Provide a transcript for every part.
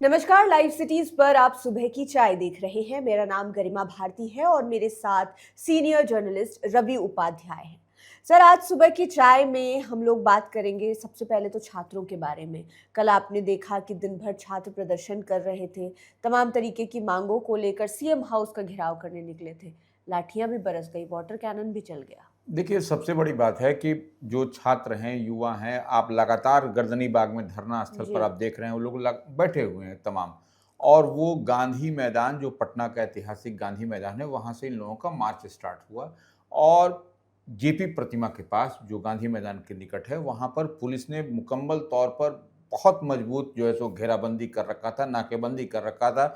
नमस्कार, live cities पर आप सुबह की चाय देख रहे हैं। मेरा नाम गरिमा भारती है और मेरे साथ सीनियर जर्नलिस्ट रवि उपाध्याय हैं। सर, आज सुबह की चाय में हम लोग बात करेंगे सबसे पहले तो छात्रों के बारे में। कल आपने देखा कि दिन भर छात्र प्रदर्शन कर रहे थे, तमाम तरीके की मांगों को लेकर सीएम हाउस का घेराव करने निकले थे। लाठियां भी बरस गई, वाटर कैनन भी चल गया। देखिए, सबसे बड़ी बात है कि जो छात्र हैं, युवा हैं, आप लगातार गर्दनी बाग में धरना स्थल जी। पर आप देख रहे हैं, वो लोग बैठे हुए हैं तमाम। और वो गांधी मैदान, जो पटना का ऐतिहासिक गांधी मैदान है, वहाँ से इन लोगों का मार्च स्टार्ट हुआ। और जेपी प्रतिमा के पास, जो गांधी मैदान के निकट है, वहाँ पर पुलिस ने मुकम्मल तौर पर बहुत मजबूत जो है सो घेराबंदी कर रखा था, नाकेबंदी कर रखा था।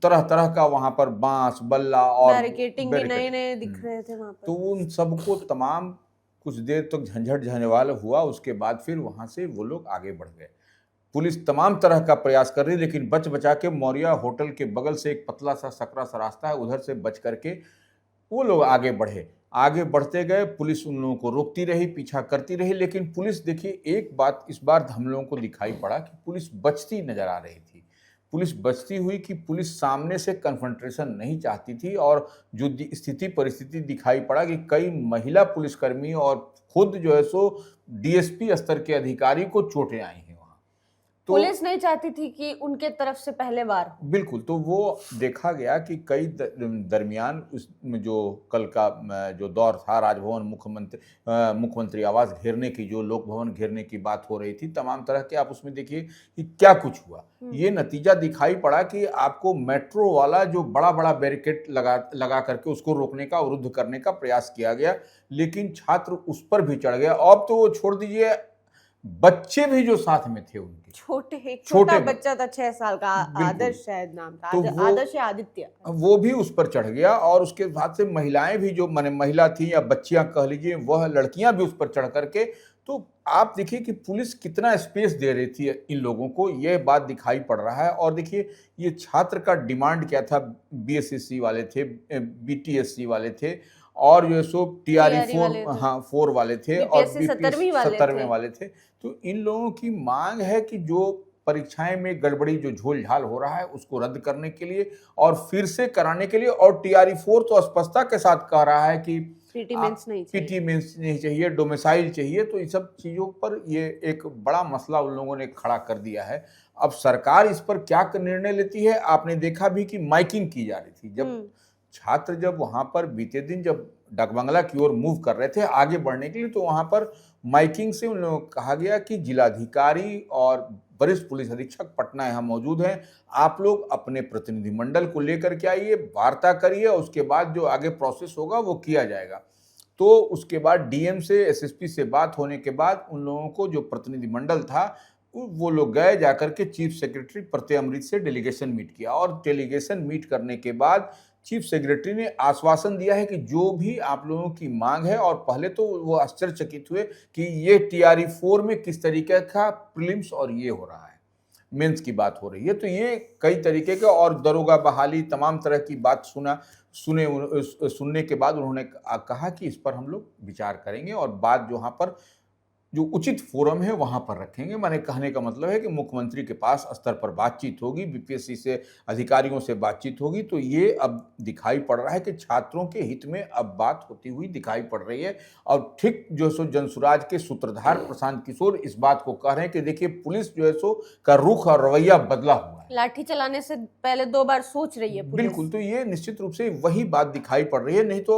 तरह तरह का वहाँ पर बांस, बल्ला और बैरिकेटिंग भी नए नए दिख रहे थे वहां तो पर। उन सबको तमाम कुछ देर तक झंझट झंझवाल हुआ। उसके बाद फिर वहां से वो लोग आगे बढ़ गए। पुलिस तमाम तरह का प्रयास कर रही, लेकिन बच बचा के मौर्या होटल के बगल से एक पतला सा सकरा सा रास्ता है, उधर से बच करके वो लोग आगे बढ़े। आगे बढ़ते गए, पुलिस उन लोगों को रोकती रही, पीछा करती रही। लेकिन पुलिस, देखिए, एक बात इस बार हम लोगों को दिखाई पड़ा कि पुलिस बचती नजर आ रही थी। पुलिस बचती हुई कि पुलिस सामने से कन्फ्रंटेशन नहीं चाहती थी। और जो स्थिति परिस्थिति दिखाई पड़ा कि कई महिला पुलिसकर्मी और खुद जो है सो डीएसपी स्तर के अधिकारी को चोटें आई हैं वहाँ। तो पुलिस नहीं चाहती थी कि उनके तरफ से पहले वार हो। बिल्कुल, तो वो देखा गया कि कई दरमियान उसमें जो कल का जो दौर था, राजभवन, मुख्यमंत्री आवास घेरने की, जो लोक भवन घेरने की बात हो रही थी, तमाम तरह के आप उसमें देखिए कि क्या कुछ हुआ। ये नतीजा दिखाई पड़ा कि आपको मेट्रो वाला जो बड़ा बड़ा बैरिकेड लगा लगा करके उसको रोकने का, अवरुद्ध करने का प्रयास किया गया, लेकिन छात्र उस पर भी चढ़ गया। अब तो वो छोड़ दीजिए, बच्चे भी जो साथ में थे उनके, एक छोटा छोटे बच्चा था, 6 साल का, बिल्कुल। आदर्श शायद नाम था, तो आदर्श या आदित्य। वो भी उस पर चढ़ गया। और उसके बाद से महिलाएं भी, जो माने महिला थी या बच्चियां कह लीजिए, वह लड़कियां भी उस पर चढ़ करके। तो आप देखिए कि पुलिस कितना स्पेस दे रही थी इन लोगों को, यह बात दिखाई पड़ रहा है। और देखिए, ये छात्र का डिमांड क्या था। बीएसएससी वाले थे, बीटीएससी वाले थे, और जो है सो टीआरई टीआरई वाले थे, 4 वाले थे, और बीपीएससी बीपीएस 17वीं वाले 17वें थे। वाले थे। तो इन लोगों की मांग है कि जो परीक्षाएं में गड़बड़ी, जो झोल झाल हो रहा है, उसको रद्द करने के लिए और फिर से कराने के लिए। और टीआरई 4 तो स्पष्टता के साथ कह रहा है कि पीटी मेंस नहीं चाहिए। पीटी मेंस नहीं चाहिए, डोमिसाइल चाहिए। तो इन सब चीजों पर ये एक बड़ा मसला उन लोगों ने खड़ा कर दिया है। अब सरकार इस पर क्या निर्णय लेती है। आपने देखा भी कि माइकिंग की जा रही थी। जब वहां पर बीते दिन जब डाकबंगला की ओर मूव कर रहे थे आगे बढ़ने के लिए, तो वहां पर माइकिंग से उन लोगों को कहा गया कि जिलाधिकारी और वरिष्ठ पुलिस अधीक्षक पटना यहाँ मौजूद हैं, आप लोग अपने प्रतिनिधिमंडल को लेकर के आइए, वार्ता करिए, उसके बाद जो आगे प्रोसेस होगा वो किया जाएगा। तो उसके बाद डीएम से, एसएसपी से बात होने के बाद उन लोगों को, जो प्रतिनिधिमंडल था, वो लोग गए, जाकर के चीफ सेक्रेटरी प्रत्यय अमृत से डेलीगेशन मीट किया। और डेलीगेशन मीट करने के बाद चीफ सेक्रेटरी ने आश्वासन दिया है कि जो भी आप लोगों की मांग है, और पहले तो वो आश्चर्यचकित हुए कि ये टीआरई 4 में किस तरीके का प्रीलिम्स और ये हो रहा है, मेंस की बात हो रही है। तो ये कई तरीके के, और दरोगा बहाली, तमाम तरह की बात सुनने के बाद उन्होंने कहा कि इस पर हम लोग विचार करेंगे और बात जो वहाँ पर जो उचित फोरम है वहां पर रखेंगे। माने कहने का मतलब है कि मुख्यमंत्री के पास स्तर पर बातचीत होगी, बीपीएससी से अधिकारियों से बातचीत होगी। तो ये अब दिखाई पड़ रहा है कि छात्रों के हित में अब बात होती हुई दिखाई पड़ रही है। और ठीक जो सो जनसुराज के सूत्रधार प्रशांत किशोर इस बात को कह रहे हैं कि देखिए, पुलिस जो है सो का रुख और रवैया बदला हुआ है, लाठी चलाने से पहले 2 बार सोच रही है पुलिस। बिल्कुल। तो ये निश्चित रूप से वही बात दिखाई पड़ रही है। नहीं तो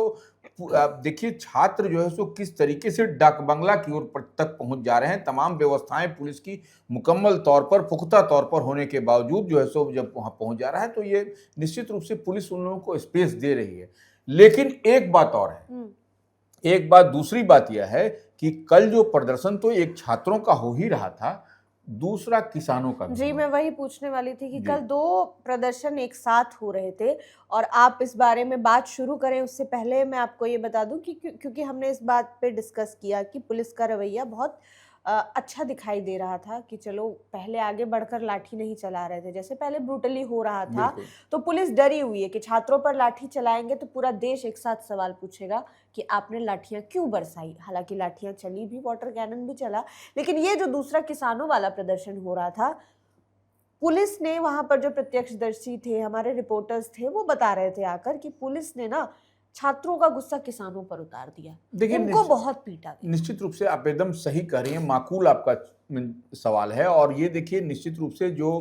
आप देखिए, छात्र जो है सो किस तरीके से डाकबंगला की ओर तक पहुंच जा रहे हैं। तमाम व्यवस्थाएं पुलिस की मुकम्मल तौर पर, पुख्ता तौर पर होने के बावजूद जो है सो जब वहां पहुंच जा रहा है, तो ये निश्चित रूप से पुलिस उन लोगों को स्पेस दे रही है। लेकिन एक बात और है, दूसरी बात यह है कि कल जो प्रदर्शन तो एक छात्रों का हो ही रहा था, दूसरा किसानों का भी जी, हुआ। मैं वही पूछने वाली थी कि जी। कल 2 प्रदर्शन एक साथ हो रहे थे। और आप इस बारे में बात शुरू करें उससे पहले मैं आपको ये बता दूं कि क्योंकि हमने इस बात पे डिस्कस किया कि पुलिस का रवैया बहुत अच्छा दिखाई दे रहा था कि चलो पहले आगे बढ़कर लाठी नहीं चला रहे थे, जैसे पहले ब्रूटली हो रहा था। बिल्कुल। तो पुलिस डरी हुई है कि छात्रों पर लाठी चलाएंगे तो पूरा देश एक साथ सवाल पूछेगा कि आपने लाठियां क्यों बरसाई। हालांकि लाठियां चली भी, वाटर कैनन भी चला, लेकिन ये जो दूसरा किसानों वाला प्रदर्शन हो रहा था, पुलिस ने वहां पर जो प्रत्यक्षदर्शी थे, हमारे रिपोर्टर्स थे, वो बता रहे थे आकर कि पुलिस ने ना छात्रों का गुस्सा किसानों पर उतार दिया, देखिए उनको बहुत पीटा गया। निश्चित रूप से आप एकदम सही कह रही हैं, माकूल आपका सवाल है। और ये देखिए निश्चित रूप से जो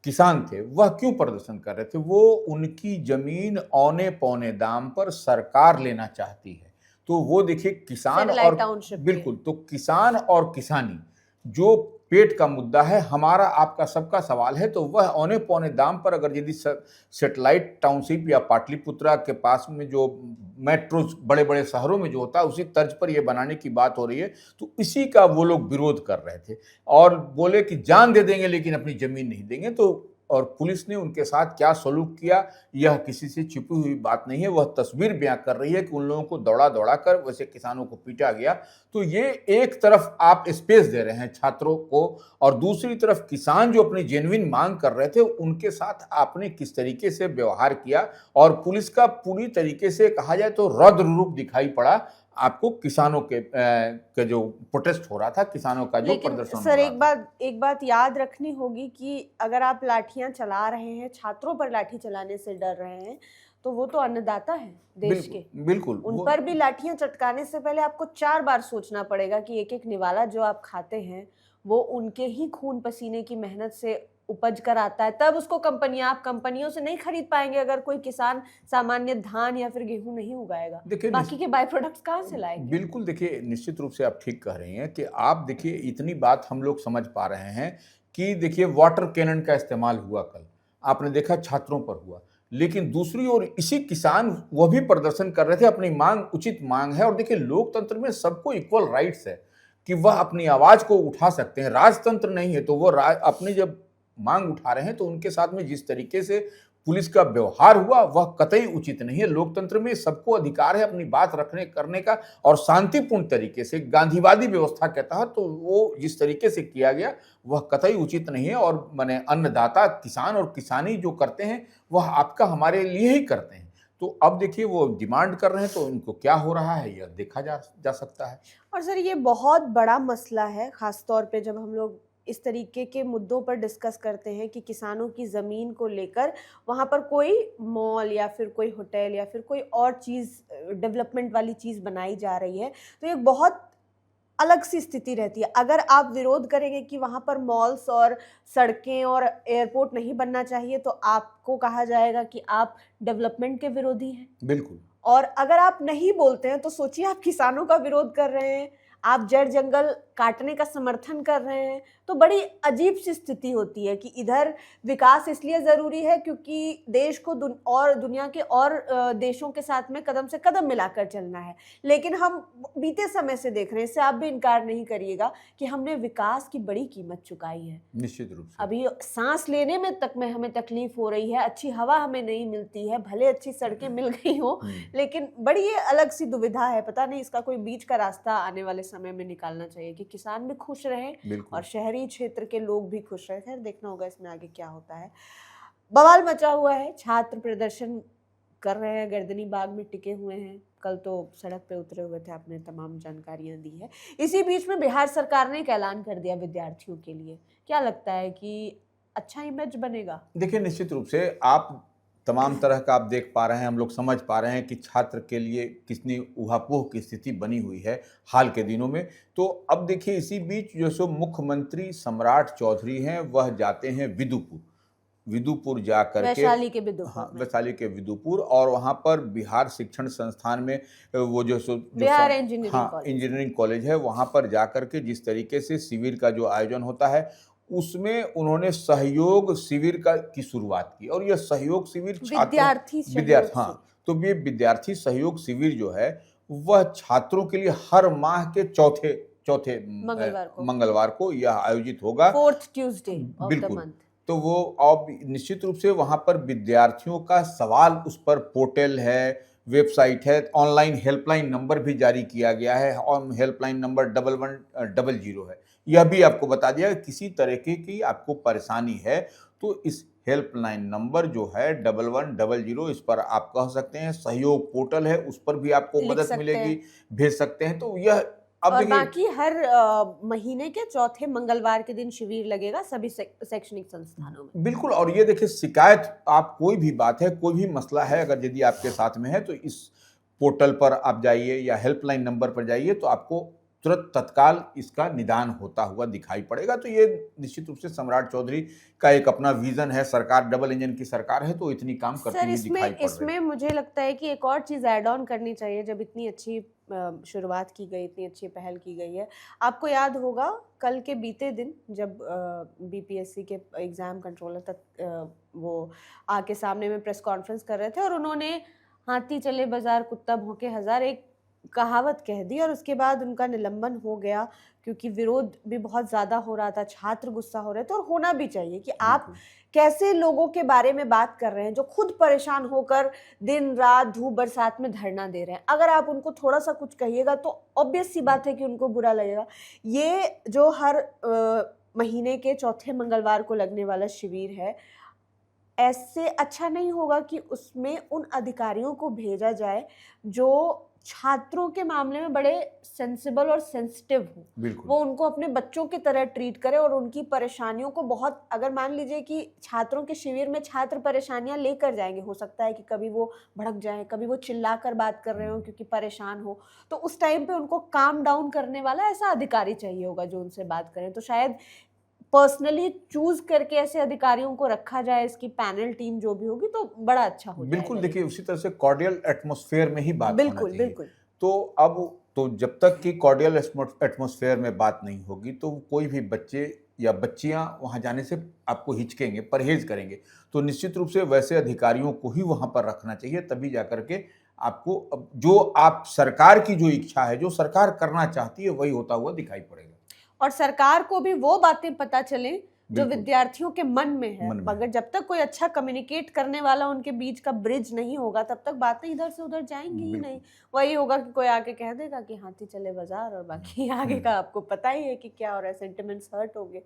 किसान थे वह क्यों प्रदर्शन कर रहे थे, वो उनकी जमीन औने पौने दाम पर सरकार लेना चाहती है। तो वो देखिए किसान सैटेलाइट और टाउनशिप बिल्कुल, तो किसान और किसानी जो पेट का मुद्दा है, हमारा आपका सबका सवाल है, तो वह औने पौने दाम पर अगर यदि सेटेलाइट टाउनशिप या पाटलिपुत्रा के पास में जो मेट्रो बड़े बड़े शहरों में जो होता है उसी तर्ज पर यह बनाने की बात हो रही है, तो इसी का वो लोग विरोध कर रहे थे और बोले कि जान दे देंगे लेकिन अपनी जमीन नहीं देंगे। तो और पुलिस ने उनके साथ क्या सलूक किया, यह किसी से छिपी हुई बात नहीं है, वह तस्वीर बयां कर रही है कि उन लोगों को दौड़ा दौड़ा कर वैसे किसानों को पीटा गया। तो ये एक तरफ आप स्पेस दे रहे हैं छात्रों को, और दूसरी तरफ किसान जो अपनी जेन्युइन मांग कर रहे थे उनके साथ आपने किस तरीके से व्यवहार किया, और पुलिस का पूरी तरीके से कहा जाए तो रौद्र रूप दिखाई पड़ा आपको किसानों के जो प्रोटेस्ट हो रहा था, किसानों का जो लेकिन प्रदर्शन सर हो रहा था। एक बात याद रखनी होगी कि अगर आप लाठियां चला रहे हैं, छात्रों पर लाठी चलाने से डर रहे हैं, तो वो तो अन्नदाता है देश के, बिल्कुल उन पर भी लाठियां चटकाने से पहले आपको 4 बार सोचना पड़ेगा कि एक एक निवाला जो आप खाते हैं वो उनके ही खून पसीने की मेहनत से उपज कर आता है, तब उसको आप कंपनियों से नहीं खरीद पाएंगे अगर कोई किसान सामान्य धान या फिर गेहूं नहीं उगाएगा। देखिए बाकी के बाय प्रोडक्ट्स कहाँ से लाएंगे? बिल्कुल, देखिए निश्चित रूप से आप ठीक कह रही हैं कि आप देखिए इतनी बात हम लोग समझ पा रहे हैं कि देखिए वाटर कैनन का इस्तेमाल हुआ कल, आपने देखा छात्रों पर हुआ, लेकिन दूसरी ओर इसी किसान वह भी प्रदर्शन कर रहे थे, अपनी मांग उचित मांग है। और देखिए लोकतंत्र में सबको इक्वल राइट्स है कि वह अपनी आवाज को उठा सकते हैं, राजतंत्र नहीं है। तो वो अपनी जब मांग उठा रहे हैं तो उनके साथ में जिस तरीके से पुलिस का व्यवहार हुआ वह कतई उचित नहीं है। लोकतंत्र में सबको अधिकार है अपनी बात रखने करने का, और शांतिपूर्ण तरीके से गांधीवादी व्यवस्था के तहत तो वो जिस तरीके से किया गया वह कतई उचित नहीं है। और माने अन्नदाता किसान और किसानी जो करते हैं वह आपका हमारे लिए ही करते हैं। तो अब देखिए वो डिमांड कर रहे हैं तो उनको क्या हो रहा है यह देखा जा सकता है। और सर ये बहुत बड़ा मसला है, खास तौर पे जब हम लोग इस तरीके के मुद्दों पर डिस्कस करते हैं कि किसानों की ज़मीन को लेकर वहाँ पर कोई मॉल या फिर कोई होटल या फिर कोई और चीज़ डेवलपमेंट वाली चीज़ बनाई जा रही है, तो एक बहुत अलग सी स्थिति रहती है। अगर आप विरोध करेंगे कि वहाँ पर मॉल्स और सड़कें और एयरपोर्ट नहीं बनना चाहिए, तो आपको कहा जाएगा कि आप डेवलपमेंट के विरोधी हैं। बिल्कुल। और अगर आप नहीं बोलते हैं तो सोचिए आप किसानों का विरोध कर रहे हैं, आप जड़ जंगल काटने का समर्थन कर रहे हैं। तो बड़ी अजीब सी स्थिति होती है कि इधर विकास इसलिए ज़रूरी है क्योंकि देश को और दुनिया के और देशों के साथ में कदम से कदम मिलाकर चलना है, लेकिन हम बीते समय से देख रहे हैं, इससे आप भी इनकार नहीं करिएगा कि हमने विकास की बड़ी कीमत चुकाई है। निश्चित रूप से अभी सांस लेने में तक में हमें तकलीफ हो रही है, अच्छी हवा हमें नहीं मिलती है, भले अच्छी सड़कें मिल गई हो, लेकिन बड़ी ये अलग सी दुविधा है। पता नहीं इसका कोई बीच का रास्ता आने वाले समय में निकालना चाहिए कि किसान भी खुश रहें और शहरी क्षेत्र के लोग भी खुश रहें। खैर देखना होगा इसमें आगे क्या होता है। बवाल मचा हुआ है, छात्र प्रदर्शन कर रहे हैं, गर्दनी बाग में टिके हुए हैं, कल तो सड़क पे उतरे हुए थे, आपने तमाम जानकारियां दी है। इसी बीच में बिहार सरकार ने एक ऐलान कर दिया विद्यार्थियों के लिए, क्या लगता है कि अच्छा इमेज बनेगा? देखिए निश्चित रूप से आप तमाम तरह का आप देख पा रहे हैं, हम लोग समझ पा रहे हैं कि छात्र के लिए कितनी ऊहापोह की स्थिति बनी हुई है हाल के दिनों में। तो अब देखिए इसी बीच जो सो मुख्यमंत्री सम्राट चौधरी हैं वह जाते हैं विदुपुर जा करके, वैशाली के विदुपुर, हाँ वैशाली के विदुपुर, और वहाँ पर बिहार शिक्षण संस्थान में वो बिहार इंजीनियरिंग कॉलेज है, वहाँ पर जा करके जिस तरीके से शिविर का जो आयोजन होता है उसमें उन्होंने सहयोग शिविर की शुरुआत की। और यह सहयोग शिविर विद्यार्थी तो ये विद्यार्थी सहयोग शिविर जो है वह छात्रों के लिए हर माह के चौथे मंगलवार को यह आयोजित होगा, 4th Tuesday of the month। तो वो अब निश्चित रूप से वहाँ पर विद्यार्थियों का सवाल, उस पर पोर्टल है, वेबसाइट है, ऑनलाइन हेल्पलाइन नंबर भी जारी किया गया है, और हेल्पलाइन नंबर 1100 है। यह भी आपको बता दिया कि किसी तरीके की आपको परेशानी है तो इस हेल्पलाइन नंबर जो है 1100, इस पर आप कह सकते हैं। सहयोग पोर्टल है, उस पर भी आपको मदद मिलेगी, भेज सकते हैं। तो यह अब और देखिए बाकी हर महीने के चौथे मंगलवार के दिन शिविर लगेगा सभी शैक्षणिक संस्थानों में। बिल्कुल, और ये देखिए शिकायत आप कोई भी बात है, कोई भी मसला है, अगर यदि आपके साथ में है तो इस पोर्टल पर आप जाइए या हेल्पलाइन नंबर पर जाइए तो आपको तुरंत तत्काल इसका निदान होता हुआ दिखाई पड़ेगा। तो ये निश्चित रूप से सम्राट चौधरी का एक अपना विजन है, सरकार डबल इंजन की सरकार है तो इतनी काम करती सर हुई दिखाई इसमें पड़ रही इसमें है। मुझे लगता है कि एक और चीज़ ऐड ऑन करनी चाहिए। जब इतनी अच्छी शुरुआत की गई, इतनी अच्छी पहल की गई है, आपको याद होगा कल के बीते दिन जब बीपीएससी के एग्ज़ाम कंट्रोलर तक वो आके सामने में प्रेस कॉन्फ्रेंस कर रहे थे और उन्होंने हाथी चले बाजार कुत्ता भौंके हजार एक कहावत कह दी और उसके बाद उनका निलंबन हो गया क्योंकि विरोध भी बहुत ज़्यादा हो रहा था, छात्र गुस्सा हो रहे थे। और होना भी चाहिए कि आप बिल्कुल। कैसे लोगों के बारे में बात कर रहे हैं जो खुद परेशान होकर दिन रात धूप बरसात में धरना दे रहे हैं। अगर आप उनको थोड़ा सा कुछ कहिएगा तो ऑब्वियस सी बात है कि उनको बुरा लगेगा। ये जो हर महीने के चौथे मंगलवार को लगने वाला शिविर है, ऐसे अच्छा नहीं होगा कि उसमें उन अधिकारियों को भेजा जाए जो छात्रों के मामले में बड़े सेंसिबल और सेंसिटिव हो। बिल्कुल। वो उनको अपने बच्चों की तरह ट्रीट करे और उनकी परेशानियों को बहुत, अगर मान लीजिए कि छात्रों के शिविर में छात्र परेशानियां लेकर जाएंगे, हो सकता है कि कभी वो भड़क जाएं, कभी वो चिल्लाकर बात कर रहे हो क्योंकि परेशान हो, तो उस टाइम पे उनको काम डाउन करने वाला ऐसा अधिकारी चाहिए होगा जो उनसे बात करें। तो शायद पर्सनली चूज करके ऐसे अधिकारियों को रखा जाए, इसकी पैनल टीम जो भी होगी तो बड़ा अच्छा हो जाएगा। बिल्कुल, देखिए उसी तरह से कॉर्डियल एटमॉस्फेयर में ही बात होना बिल्कुल चाहिए। बिल्कुल। तो अब तो जब तक कि कॉर्डियल एटमॉस्फेयर में बात नहीं होगी तो कोई भी बच्चे या बच्चियां वहां जाने से आपको हिचकेंगे, परहेज करेंगे। तो निश्चित रूप से वैसे अधिकारियों को ही वहां पर रखना चाहिए, तभी जाकर के आपको जो आप सरकार की जो इच्छा है, जो सरकार करना चाहती है, वही होता हुआ दिखाई पड़ेगा। और सरकार को भी वो बातें पता चले जो बिल्कुल। विद्यार्थियों के मन में है। मन में मगर जब तक कोई अच्छा कम्युनिकेट करने वाला उनके बीच का ब्रिज नहीं होगा तब तक बातें इधर से उधर जाएंगी ही बिल्कुल। नहीं। वही होगा कि कोई आके कह देगा कि हाथी चले बाजार और बाकी आगे का आपको पता ही है कि क्या हो रहा है, सेंटिमेंट्स हर्ट होंगे।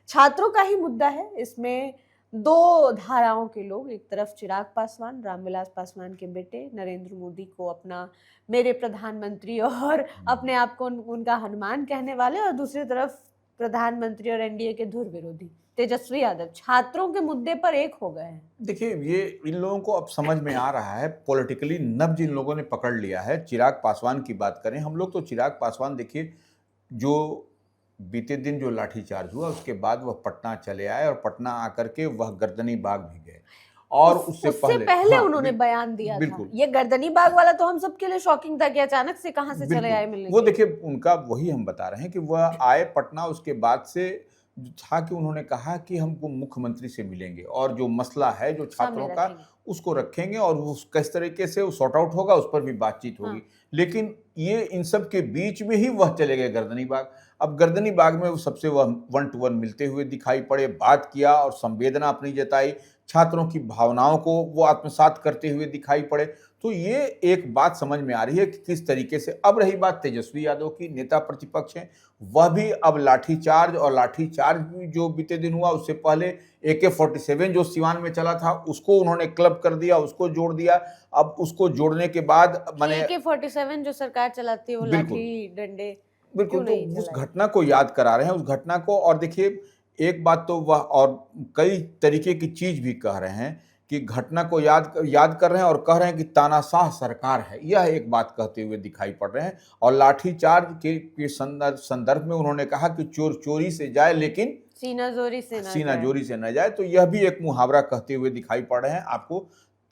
छात्रों का ही मुद्दा है इसमें। दो धाराओं के लोग, एक तरफ चिराग पासवान, रामविलास पासवान के बेटे, नरेंद्र मोदी को अपना मेरे प्रधानमंत्री और अपने आप को उनका हनुमान कहने वाले, और दूसरी तरफ प्रधानमंत्री और एनडीए के धुर विरोधी तेजस्वी यादव छात्रों के मुद्दे पर एक हो गए हैं। देखिए ये इन लोगों को अब समझ में आ रहा है, पॉलिटिकली नब्ज इन लोगों ने पकड़ लिया है। चिराग पासवान की बात करें हम लोग तो चिराग पासवान देखिए, जो बीते दिन जो लाठीचार्ज हुआ उसके बाद वह पटना चले आए और पटना आकर के वह गर्दनी बाग भी गए और उससे पहले हाँ, उन्होंने बयान दिया था। बिल्कुल। ये गर्दनी बाग वाला तो हम सबके लिए शॉकिंग था कि अचानक से कहां से चले बिल्कुल। आए मिलने वो के लिए। देखिए उनका वही हम बता रहे हैं कि वह आए पटना, उसके बाद से था कि उन्होंने कहा कि हमको मुख्यमंत्री से मिलेंगे और जो मसला है जो छात्रों का रखेंगे। उसको रखेंगे और उस किस तरीके से वो सॉर्ट आउट होगा उस पर भी बातचीत होगी। लेकिन ये इन सब के बीच में ही वह चले गए गर्दनी बाग। अब गर्दनी बाग में वो सबसे वह 1 to 1 मिलते हुए दिखाई पड़े, बात किया और संवेदना अपनी जताई, छात्रों की भावनाओं को वो आत्मसात करते हुए दिखाई पड़े। तो ये एक बात समझ में आ रही है कि किस तरीके से। अब रही बात तेजस्वी यादव की, नेता प्रतिपक्ष हैं, वह भी अब लाठीचार्ज भी जो बीते दिन हुआ, उससे पहले AK-47 जो सिवान में चला था उसको उन्होंने क्लब कर दिया, उसको जोड़ दिया। अब उसको जोड़ने के बाद मैंने AK-47 जो सरकार चलाती है वो बिल्कुल। लाठी डंडे बिल्कुल, क्यों तो नहीं उस चलाए? घटना को याद करा रहे हैं, उस घटना को। और देखिए एक बात तो वह और कई तरीके की चीज भी कह रहे हैं कि घटना को याद कर रहे हैं और कह रहे हैं कि तानाशाह सरकार है, यह एक बात कहते हुए दिखाई पड़ रहे हैं। और लाठीचार्ज के संदर्भ में उन्होंने कहा कि चोर चोरी से जाए लेकिन सीना जोरी से न जाए। तो यह भी एक मुहावरा कहते हुए दिखाई पड़ रहे हैं आपको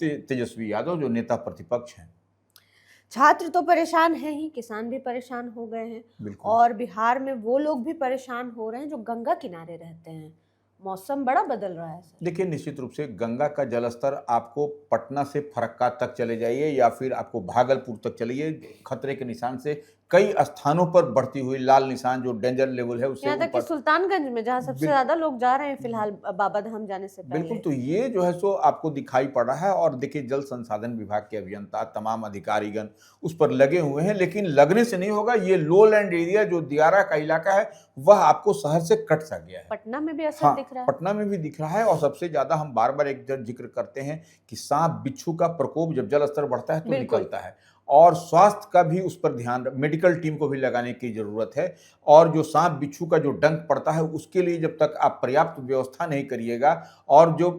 तेजस्वी यादव जो नेता प्रतिपक्ष हैं। छात्र तो परेशान है ही, किसान भी परेशान हो गए हैं। बिल्कुल। और बिहार में वो लोग भी परेशान हो रहे हैं जो गंगा किनारे रहते हैं। मौसम बड़ा बदल रहा है सर। देखिए निश्चित रूप से गंगा का जलस्तर आपको पटना से फरक्का तक चले जाइए या फिर आपको भागलपुर तक चलिए, खतरे के निशान से कई स्थानों पर बढ़ती हुई लाल निशान जो डेंजर लेवल है उससे यहाँ तक कि सुल्तानगंज में जहाँ सबसे ज्यादा लोग जा रहे हैं फिलहाल बाबा धाम जाने से पहले। बिल्कुल। तो ये जो है सो आपको दिखाई पड़ रहा है। और देखिए जल संसाधन विभाग के अभियंता, तमाम अधिकारीगण उस पर लगे हुए हैं, लेकिन लगने से नहीं होगा। ये लो लैंड एरिया जो दियारा का इलाका है वह आपको शहर से कट सा गया है। पटना में भी असर दिख रहा है। पटना में भी दिख रहा है। और सबसे ज्यादा हम बार बार एक जिक्र करते हैं कि सांप बिच्छू का प्रकोप जब जल स्तर बढ़ता है तो निकलता है। और स्वास्थ्य का भी उस पर ध्यान, मेडिकल टीम को भी लगाने की ज़रूरत है। और जो सांप बिच्छू का जो डंक पड़ता है उसके लिए जब तक आप पर्याप्त व्यवस्था नहीं करिएगा, और जो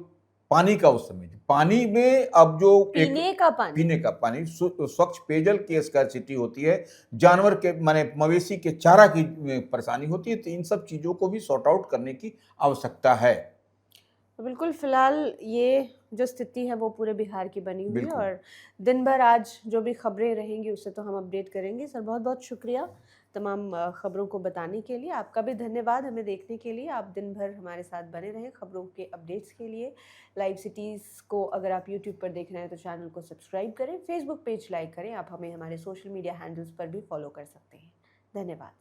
पानी का उस समय, पानी में अब जो पीने का पानी स्वच्छ पेयजल की स्कैर्सिटी होती है, जानवर के माने मवेशी के चारा की परेशानी होती है, तो इन सब चीज़ों को भी सॉर्ट आउट करने की आवश्यकता है। तो बिल्कुल फिलहाल ये जो स्थिति है वो पूरे बिहार की बनी हुई है, बिल्कुल। और दिन भर आज जो भी खबरें रहेंगी उससे तो हम अपडेट करेंगे। सर बहुत बहुत शुक्रिया तमाम खबरों को बताने के लिए। आपका भी धन्यवाद हमें देखने के लिए। आप दिन भर हमारे साथ बने रहें खबरों के अपडेट्स के लिए। लाइव सिटीज़ को अगर आप यूट्यूब पर देख रहे हैं तो चैनल को सब्सक्राइब करें, फेसबुक पेज लाइक करें। आप हमें हमारे सोशल मीडिया हैंडल्स पर भी फॉलो कर सकते हैं। धन्यवाद।